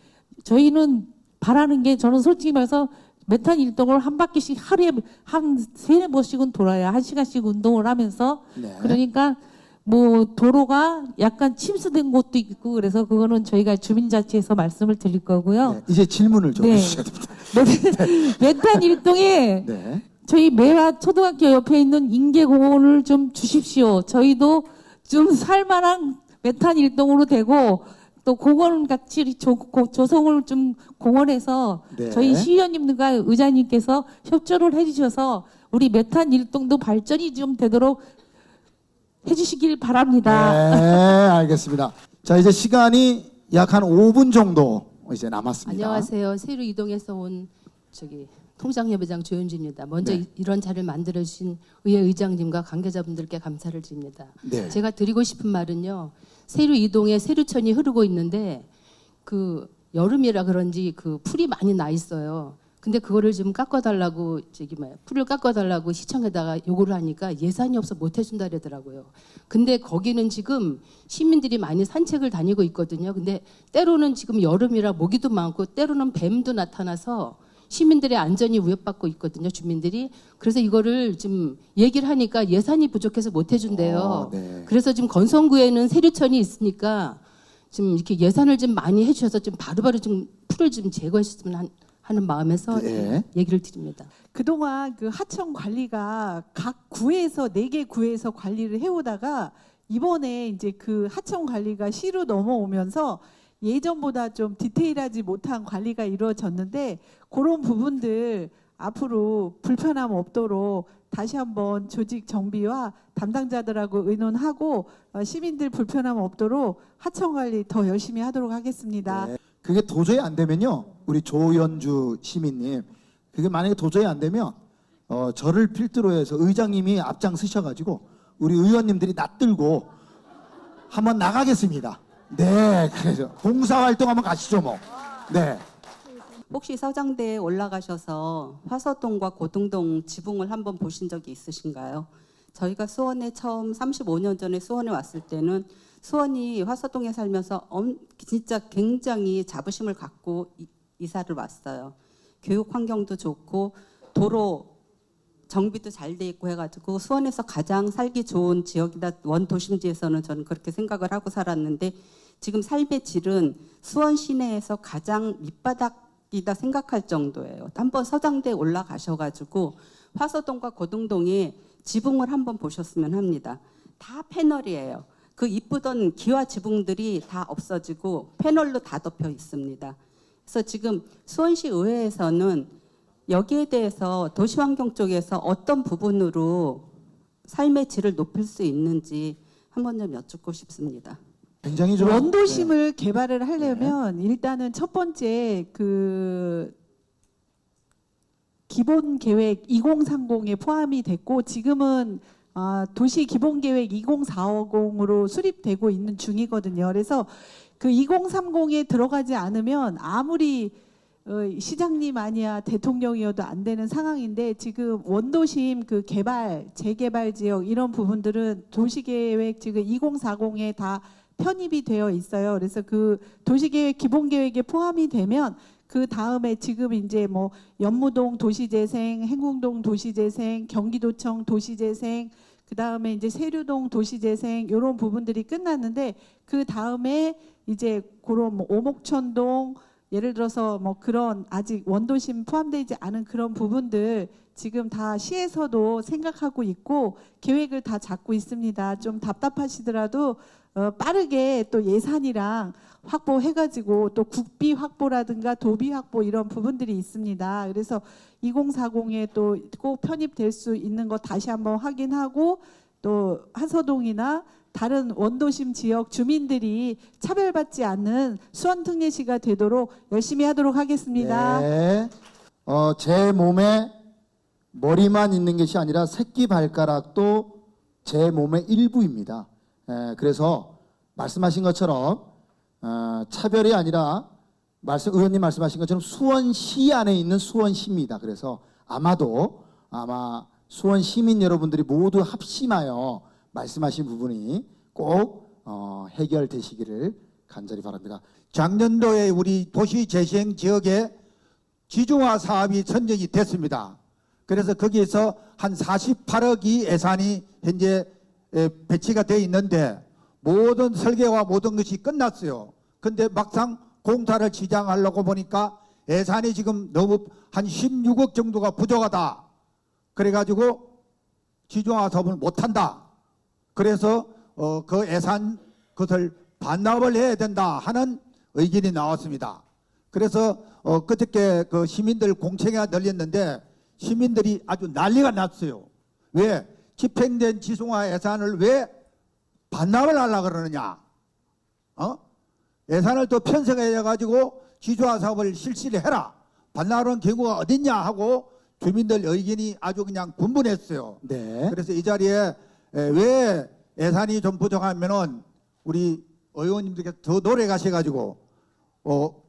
Speaker 17: 저희는 바라는 게 저는 솔직히 말해서 메탄 일동을 한 바퀴씩 하루에 한 3-4번씩은 돌아야 1시간씩 운동을 하면서
Speaker 1: 네.
Speaker 17: 그러니까 뭐 도로가 약간 침수된 곳도 있고 그래서 그거는 저희가 주민자치에서 말씀을 드릴 거고요.
Speaker 1: 네, 이제 질문을 좀
Speaker 17: 네.
Speaker 1: 해주셔야 됩니다.
Speaker 17: 메탄 일동에
Speaker 1: 네.
Speaker 17: 저희 매화 초등학교 옆에 있는 인계공원을 좀 주십시오. 저희도 좀 살만한 메탄 일동으로 되고 또 공원 같이 조성을 좀 공원에서
Speaker 1: 네.
Speaker 17: 저희 시의원님들과 의장님께서 협조를 해주셔서 우리 메탄 일동도 발전이 좀 되도록 해주시길 바랍니다.
Speaker 1: 네, 알겠습니다. 자, 이제 시간이 약 한 5분 정도 이제 남았습니다.
Speaker 18: 안녕하세요. 새로 이동해서 온 통상협의장 조현주입니다. 먼저
Speaker 1: 네.
Speaker 18: 이런 자리를 만들어주신 의회 의장님과 관계자분들께 감사를 드립니다.
Speaker 1: 네.
Speaker 18: 제가 드리고 싶은 말은요. 새로 이동에 세류천이 흐르고 있는데 그 여름이라 그런지 그 풀이 많이 나 있어요. 근데 그거를 좀 깎아달라고 풀을 깎아달라고 시청에다가 요구를 하니까 예산이 없어 못 해준다 그러더라고요. 근데 거기는 지금 시민들이 많이 산책을 다니고 있거든요. 근데 때로는 지금 여름이라 모기도 많고 때로는 뱀도 나타나서 시민들의 안전이 위협받고 있거든요, 주민들이. 그래서 이거를 좀 얘기를 하니까 예산이 부족해서 못 해준대요.
Speaker 1: 네.
Speaker 18: 그래서 지금 건성구에는 세류천이 있으니까 좀 이렇게 예산을 좀 많이 해주셔서 좀 바로바로 좀 풀을 좀 제거해 주셨으면 하는 마음에서
Speaker 1: 네.
Speaker 18: 얘기를 드립니다.
Speaker 12: 그동안 그 하청 관리가 각 구에서 4개 구에서 관리를 해오다가 이번에 이제 그 하청 관리가 시로 넘어오면서 예전보다 좀 디테일하지 못한 관리가 이루어졌는데 그런 부분들 앞으로 불편함 없도록 다시 한번 조직 정비와 담당자들하고 의논하고 시민들 불편함 없도록 하청 관리 더 열심히 하도록 하겠습니다.
Speaker 1: 네. 그게 도저히 안 되면요, 우리 조연주 시민님, 그게 만약에 도저히 안 되면 저를 필두로 해서 의장님이 앞장서셔가지고 우리 의원님들이 낯들고 한번 나가겠습니다. 네, 그래서 봉사활동 한번 가시죠 뭐. 네.
Speaker 19: 혹시 서장대에 올라가셔서 화서동과 고등동 지붕을 한번 보신 적이 있으신가요? 저희가 수원에 처음 35년 전에 수원에 왔을 때는 수원이 화서동에 살면서 진짜 굉장히 자부심을 갖고 이사를 왔어요. 교육 환경도 좋고 도로 정비도 잘 돼 있고 해가지고 수원에서 가장 살기 좋은 지역이다. 원도심지에서는 저는 그렇게 생각을 하고 살았는데 지금 삶의 질은 수원 시내에서 가장 밑바닥이다 생각할 정도예요. 한번 서장대에 올라가셔가지고 화서동과 고등동에 지붕을 한번 보셨으면 합니다. 다 패널이에요. 그 이쁘던 기와 지붕들이 다 없어지고 패널로 다 덮여 있습니다. 그래서 지금 수원시 의회에서는 여기에 대해서 도시환경 쪽에서 어떤 부분으로 삶의 질을 높일 수 있는지 한번 좀 여쭙고 싶습니다.
Speaker 1: 굉장히 좀
Speaker 12: 원도심을 개발을 하려면 일단은 첫 번째 그 기본 계획 2030에 포함이 됐고 지금은 도시 기본 계획 2040으로 수립되고 있는 중이거든요. 그래서 그 2030에 들어가지 않으면 아무리 시장님 아니야 대통령이어도 안 되는 상황인데 지금 원도심 그 개발, 재개발 지역 이런 부분들은 도시계획 지금 2040에 다 편입이 되어 있어요. 그래서 그 도시계획 기본계획에 포함이 되면 그 다음에 지금 이제 뭐 연무동 도시재생, 행궁동 도시재생, 경기도청 도시재생, 그 다음에 이제 세류동 도시재생 이런 부분들이 끝났는데 그 다음에 이제 그런 뭐 오목천동 예를 들어서 뭐 그런 아직 원도심 포함되지 않은 그런 부분들 지금 다 시에서도 생각하고 있고 계획을 다 잡고 있습니다. 좀 답답하시더라도 빠르게 또 예산이랑 확보해가지고 또 국비 확보라든가 도비 확보 이런 부분들이 있습니다. 그래서 2040에 또 꼭 편입될 수 있는 거 다시 한번 확인하고 또 한서동이나 다른 원도심 지역 주민들이 차별받지 않는 수원특례시가 되도록 열심히 하도록 하겠습니다.
Speaker 1: 네. 제 몸에 머리만 있는 것이 아니라 새끼 발가락도 제 몸의 일부입니다. 그래서 말씀하신 것처럼 차별이 아니라 의원님 말씀하신 것처럼 수원시 안에 있는 수원시입니다. 그래서 아마 수원 시민 여러분들이 모두 합심하여 말씀하신 부분이 꼭 해결되시기를 간절히 바랍니다.
Speaker 20: 작년도에 우리 도시재생 지역에 지중화 사업이 선정이 됐습니다. 그래서 거기에서 한 48억이 예산이 현재 배치가 되어 있는데 모든 설계와 모든 것이 끝났어요. 근데 막상 공사를 시작하려고 보니까 예산이 지금 너무 한 16억 정도가 부족하다. 그래가지고 지중화 사업을 못한다. 그래서 그 예산 그것을 반납을 해야 된다 하는 의견이 나왔습니다. 그래서 그저께 그 시민들 공청회가 열렸는데 시민들이 아주 난리가 났어요. 왜? 집행된 지중화 예산을 왜 반납을 하려고 그러느냐? 예산을 또 편성해가지고 지중화 사업을 실시를 해라. 반납하는 경우가 어딨냐 하고 주민들 의견이 아주 그냥 분분했어요.
Speaker 1: 네.
Speaker 20: 그래서 이 자리에 왜 예산이 좀 부족하면은 우리 의원님들께서 더 노력하셔가지고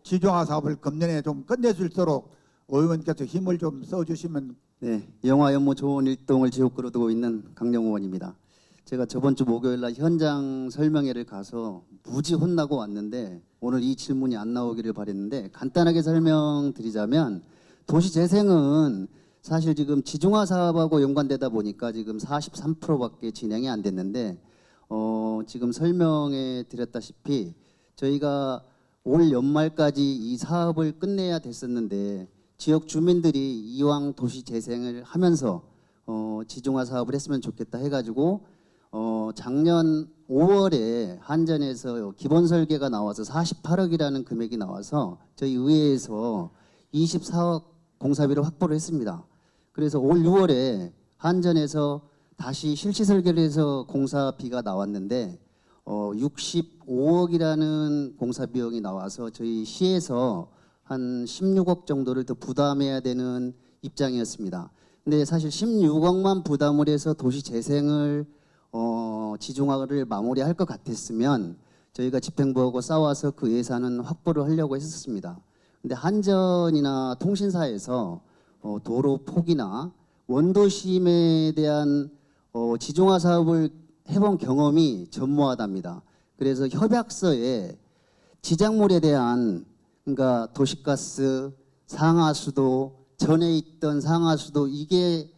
Speaker 20: 지중화 사업을 금년에 좀 끝낼 수 있도록 의원님께서 힘을 좀 써주시면.
Speaker 21: 네, 영화 연모 좋은 일동을 지옥으로 두고 있는 강령 의원입니다. 제가 저번 주 목요일 날 현장 설명회를 가서 무지 혼나고 왔는데 오늘 이 질문이 안 나오기를 바랬는데 간단하게 설명드리자면 도시재생은 사실 지금 지중화 사업하고 연관되다 보니까 지금 43%밖에 진행이 안 됐는데 지금 설명해 드렸다시피 저희가 올 연말까지 이 사업을 끝내야 됐었는데 지역 주민들이 이왕 도시재생을 하면서 지중화 사업을 했으면 좋겠다 해가지고 작년 5월에 한전에서 기본 설계가 나와서 48억이라는 금액이 나와서 저희 의회에서 24억 공사비를 확보를 했습니다. 그래서 올 6월에 한전에서 다시 실시 설계를 해서 공사비가 나왔는데 65억이라는 공사 비용이 나와서 저희 시에서 한 16억 정도를 더 부담해야 되는 입장이었습니다. 근데 사실 16억만 부담을 해서 도시 재생을 지중화를 마무리할 것 같았으면 저희가 집행부하고 싸워서 그 예산은 확보를 하려고 했었습니다. 근데 한전이나 통신사에서 도로 폭이나 원도심에 대한 지중화 사업을 해본 경험이 전무하답니다. 그래서 협약서에 지작물에 대한 그러니까 도시가스, 상하수도, 전에 있던 상하수도 이게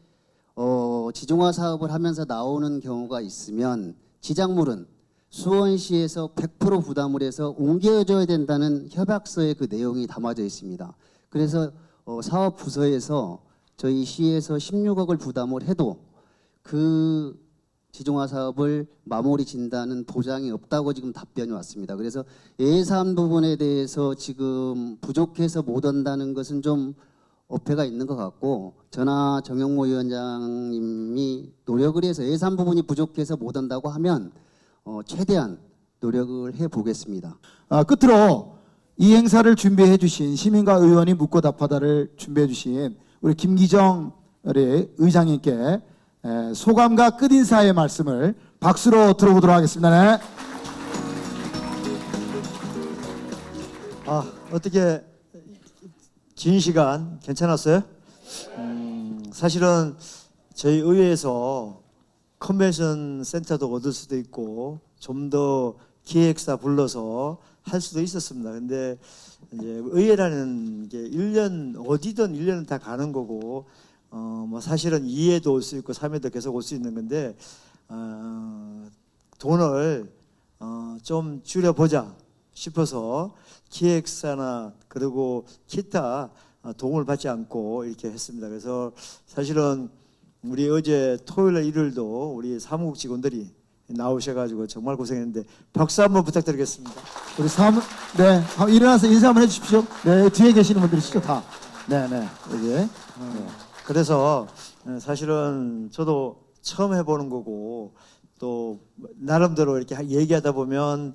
Speaker 21: 지중화 사업을 하면서 나오는 경우가 있으면 지작물은 수원시에서 100% 부담을 해서 옮겨줘야 된다는 협약서에 그 내용이 담아져 있습니다. 그래서 사업부서에서 저희 시에서 16억을 부담을 해도 그 지중화 사업을 마무리 진다는 보장이 없다고 지금 답변이 왔습니다. 그래서 예산 부분에 대해서 지금 부족해서 못 한다는 것은 좀 어폐가 있는 것 같고 저나 정영모 위원장님이 노력을 해서 예산 부분이 부족해서 못 한다고 하면 최대한 노력을 해보겠습니다.
Speaker 1: 끝으로 이 행사를 준비해 주신 시민과 의원이 묻고 답하다를 준비해 주신 우리 김기정 의장님께 소감과 끝인사의 말씀을 박수로 들어보도록 하겠습니다. 네.
Speaker 5: 어떻게 긴 시간 괜찮았어요? 사실은 저희 의회에서 컨벤션 센터도 얻을 수도 있고 좀 더 기획사 불러서 할 수도 있었습니다. 근데 이제 의회라는 게 1년 어디든 1년은 다 가는 거고 뭐 사실은 2회도 올 수 있고 3회도 계속 올 수 있는 건데 돈을 좀 줄여보자. 싶어서 기획사나 그리고 기타 도움을 받지 않고 이렇게 했습니다. 그래서 사실은 우리 어제 토요일 일요일도 우리 사무국 직원들이 나오셔가지고 정말 고생했는데 박수 한번 부탁드리겠습니다.
Speaker 1: 우리 네, 일어나서 인사 한번 해주십시오. 네, 뒤에 계시는 분들이시죠, 다. 네, 네, 여기. 네.
Speaker 5: 그래서 사실은 저도 처음 해보는 거고 또 나름대로 이렇게 얘기하다 보면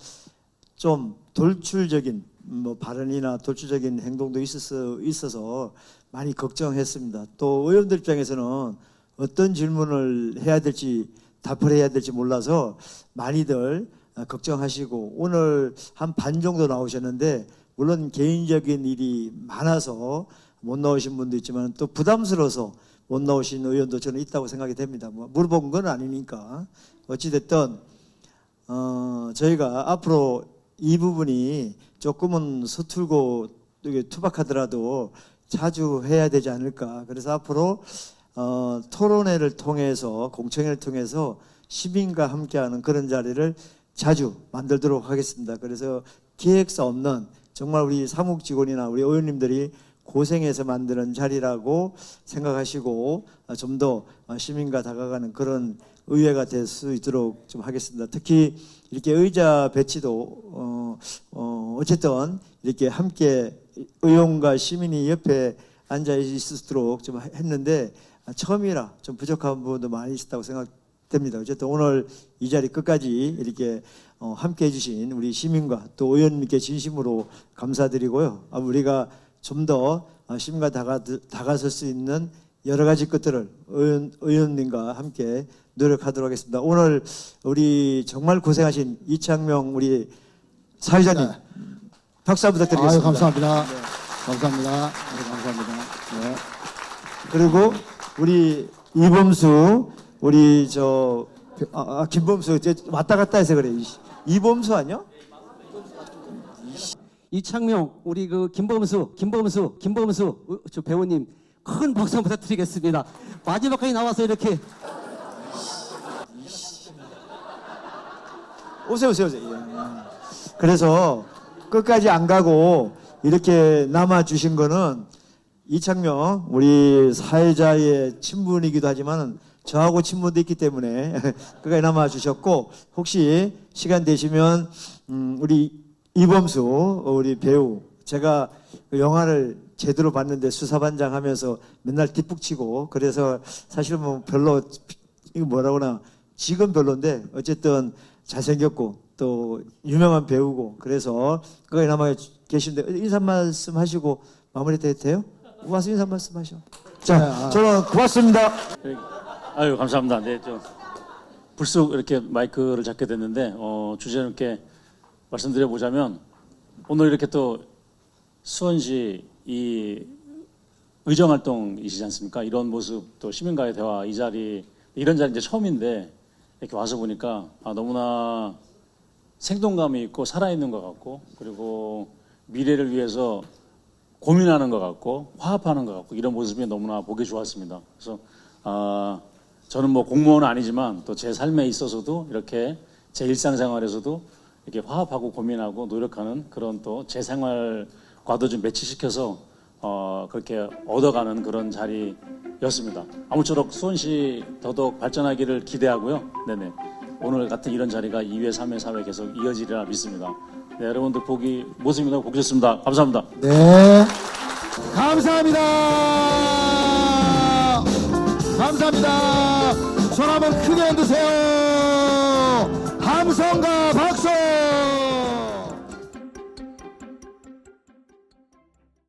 Speaker 5: 좀 돌출적인 뭐 발언이나 돌출적인 행동도 있어서 많이 걱정했습니다. 또 의원들 입장에서는 어떤 질문을 해야 될지 답을 해야 될지 몰라서 많이들 걱정하시고 오늘 한 반 정도 나오셨는데 물론 개인적인 일이 많아서 못 나오신 분도 있지만 또 부담스러워서 못 나오신 의원도 저는 있다고 생각이 됩니다. 뭐 물어본 건 아니니까 어찌됐든 저희가 앞으로 이 부분이 조금은 서툴고 투박하더라도 자주 해야 되지 않을까. 그래서 앞으로 토론회를 통해서 공청회를 통해서 시민과 함께하는 그런 자리를 자주 만들도록 하겠습니다. 그래서 기획사 없는 정말 우리 사무국 직원이나 우리 의원님들이 고생해서 만드는 자리라고 생각하시고 좀 더 시민과 다가가는 그런 의회가 될 수 있도록 좀 하겠습니다. 특히 이렇게 의자 배치도 어쨌든 이렇게 함께 의원과 시민이 옆에 앉아 있을 수 있도록 좀 했는데 처음이라 좀 부족한 부분도 많이 있었다고 생각됩니다. 어쨌든 오늘 이 자리 끝까지 이렇게 함께 해주신 우리 시민과 또 의원님께 진심으로 감사드리고요. 우리가 좀 더 시민과 다가설 수 있는 여러 가지 것들을 의원님과 함께 노력하도록 하겠습니다. 오늘 우리 정말 고생하신 이창명 우리 사회자님 박수 부탁드리겠습니다.
Speaker 1: 아유, 감사합니다. 네. 감사합니다. 네, 감사합니다. 네.
Speaker 5: 그리고 우리 이범수 우리 김범수 왔다 갔다 해서 그래. 이범수 아니야?
Speaker 2: 이창명 우리 그 김범수 저 배우님 큰 박수 한번 부탁드리겠습니다. 마지막까지 나와서 이렇게
Speaker 5: 오세요. 그래서 끝까지 안 가고 이렇게 남아주신 거는 이창명 우리 사회자의 친분이기도 하지만 저하고 친분도 있기 때문에 끝까지 남아주셨고 혹시 시간 되시면 우리 이범수 우리 배우 제가 영화를 제대로 봤는데 수사반장 하면서 맨날 뒷북치고 그래서 사실은 뭐 별로 이거 뭐라고나 지금 별론데 어쨌든 잘생겼고 또 유명한 배우고 그래서 거기 남아 계신데 인사 말씀 하시고 마무리 돼요? 와서 인사 말씀 하셔. 자, 저는 고맙습니다.
Speaker 22: 아유 감사합니다. 네, 불쑥 이렇게 마이크를 잡게 됐는데 주제님께 말씀드려보자면 오늘 이렇게 또 수원시 이 의정활동이시지 않습니까? 이런 모습 또 시민과의 대화 이런 자리 이제 처음인데 이렇게 와서 보니까 너무나 생동감이 있고 살아있는 것 같고 그리고 미래를 위해서 고민하는 것 같고 화합하는 것 같고 이런 모습이 너무나 보기 좋았습니다. 그래서 저는 뭐 공무원은 아니지만 또 제 삶에 있어서도 이렇게 제 일상생활에서도 이렇게 화합하고 고민하고 노력하는 그런 또 제 생활과도 좀 매치시켜서 그렇게 얻어가는 그런 자리였습니다. 아무쪼록 수원시 더더욱 발전하기를 기대하고요. 네네. 오늘 같은 이런 자리가 2회, 3회, 4회 계속 이어지리라 믿습니다. 네, 여러분들 모습이 너무 보기 좋습니다. 감사합니다.
Speaker 1: 네.
Speaker 20: 감사합니다. 감사합니다. 손 한번 크게 흔드세요. 함성과 박수.